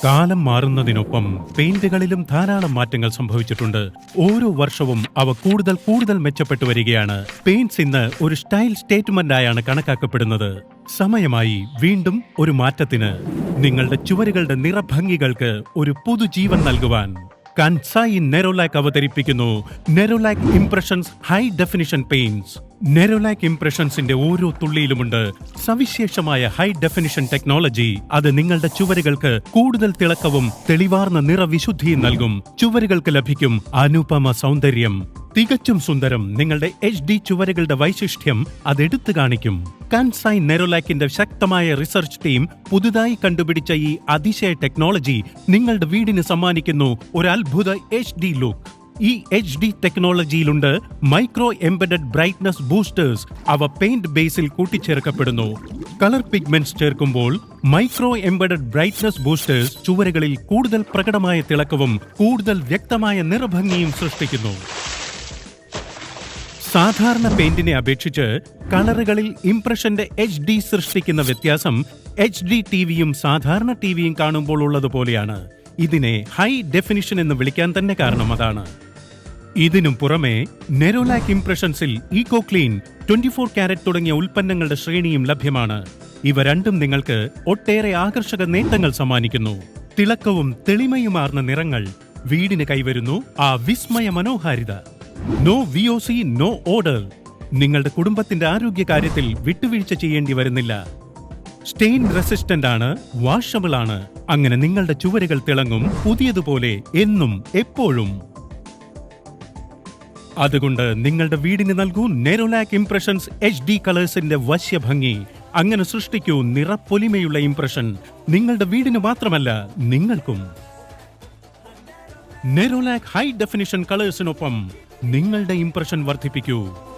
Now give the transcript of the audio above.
കാലം മാറുന്നതിനൊപ്പം പെയിന്റുകളിലും ധാരാളം മാറ്റങ്ങൾ സംഭവിച്ചിട്ടുണ്ട്. ഓരോ വർഷവും അവ കൂടുതൽ മെച്ചപ്പെട്ടു വരികയാണ്. പെയിന്റ്സ് ഇന്ന് ഒരു സ്റ്റൈൽ സ്റ്റേറ്റ്മെന്റ് ആയാണ് കണക്കാക്കപ്പെടുന്നത്. സമയമായി വീണ്ടും ഒരു മാറ്റത്തിന്. നിങ്ങളുടെ ചുവരുകളുടെ നിറഭംഗികൾക്ക് ഒരു പുതുജീവൻ നൽകുവാൻ കൻസായി നെരോലാക് അവതരിപ്പിക്കുന്നു നെരോലാക് ഇംപ്രഷൻസ് ഹൈ ഡെഫിനിഷൻ പെയിന്റ്സ്. നെരോലാക് ഇംപ്രഷൻസിന്റെ ഓരോ തുള്ളിയിലുമുണ്ട് സവിശേഷമായ ഹൈ ഡെഫിനിഷൻ ടെക്നോളജി. അത് നിങ്ങളുടെ ചുവരുകൾക്ക് കൂടുതൽ തിളക്കവും തെളിവാർന്ന നിറവിശുദ്ധിയും നൽകും. ചുവരുകൾക്ക് ലഭിക്കും അനുപമ സൗന്ദര്യം. തികച്ചും സുന്ദരം. നിങ്ങളുടെ HD ചുവരുകളുടെ വൈശിഷ്ട്യം അതെടുത്തു കാണിക്കും. കൻസായി നെരോലാക്കിന്റെ ശക്തമായ റിസർച്ച് ടീം പുതുതായി കണ്ടുപിടിച്ച ഈ അതിശയ ടെക്നോളജി നിങ്ങളുടെ വീടിന് സമ്മാനിക്കുന്നു ഒരു അത്ഭുത HD ലുക്ക്. ഈ HD ടെക്നോളജിയിലുണ്ട് മൈക്രോ എംബഡഡ് ബ്രൈറ്റ്നസ് ബൂസ്റ്റേഴ്സ്. അവ പെയിന്റ് ബേസിൽ കൂട്ടിച്ചേർക്കപ്പെടുന്നു. കളർ പിഗ്മെന്റ്സ് ചേർക്കുമ്പോൾ മൈക്രോ എംബഡഡ് ബ്രൈറ്റ്നസ് ബൂസ്റ്റേഴ്സ് ചുവരുകളിൽ കൂടുതൽ പ്രകടമായ തിളക്കവും കൂടുതൽ വ്യക്തമായ നിറഭംഗിയും സൃഷ്ടിക്കുന്നു. സാധാരണ പെയിന്റിനെ അപേക്ഷിച്ച് കളറുകളിൽ ഇംപ്രഷന്റെ HD സൃഷ്ടിക്കുന്ന വ്യത്യാസം HD ടിവിയും സാധാരണ ടിവിയും കാണുമ്പോൾ ഉള്ളതുപോലെയാണ്. ഇതിനെ ഹൈ ഡെഫിനിഷൻ എന്ന് വിളിക്കാൻ തന്നെ കാരണം അതാണ്. ഇതിനും പുറമെ നെരോലാക് ഇംപ്രഷൻസിൽ ഈക്കോ ക്ലീൻ 24 കാരറ്റ് തുടങ്ങിയ ഉൽപ്പന്നങ്ങളുടെ ശ്രേണിയും ലഭ്യമാണ്. ഇവ രണ്ടും നിങ്ങൾക്ക് ഒട്ടേറെ ആകർഷക നേട്ടങ്ങൾ സമ്മാനിക്കുന്നു. തിളക്കവും തെളിമയുമാർന്ന നിറങ്ങൾ. വീടിന് കൈവരുന്നു ആ വിസ്മയ മനോഹാരിത. No VOC, no order. നിങ്ങളുടെ കുടുംബത്തിന്റെ ആരോഗ്യ കാര്യത്തിൽ വിട്ടുവീഴ്ച ചെയ്യേണ്ടി വരുന്നില്ല. സ്റ്റെയിൻ റെസിസ്റ്റന്റ് ആണ്, വാഷബിൾ ആണ്. അങ്ങനെ നിങ്ങളുടെ ചുവരുകൾ തിളങ്ങും പുതിയതുപോലെ എന്നും എപ്പോഴും. അതുകൊണ്ട് നിങ്ങളുടെ വീടിന് നൽകൂ നെരോലാക് ഇംപ്രഷൻസ് HD കളേഴ്സിന്റെ വശ്യഭംഗി. അങ്ങനെ സൃഷ്ടിക്കൂ നിറപ്പൊലിമയുള്ള ഇംപ്രഷൻ. നിങ്ങളുടെ വീടിന് മാത്രമല്ല നിങ്ങൾക്കും. നെരോലാക് ഹൈ ഡെഫിനിഷൻ കളേഴ്സിനൊപ്പം നിങ്ങളുടെ ഇംപ്രഷൻ വർദ്ധിപ്പിക്കൂ.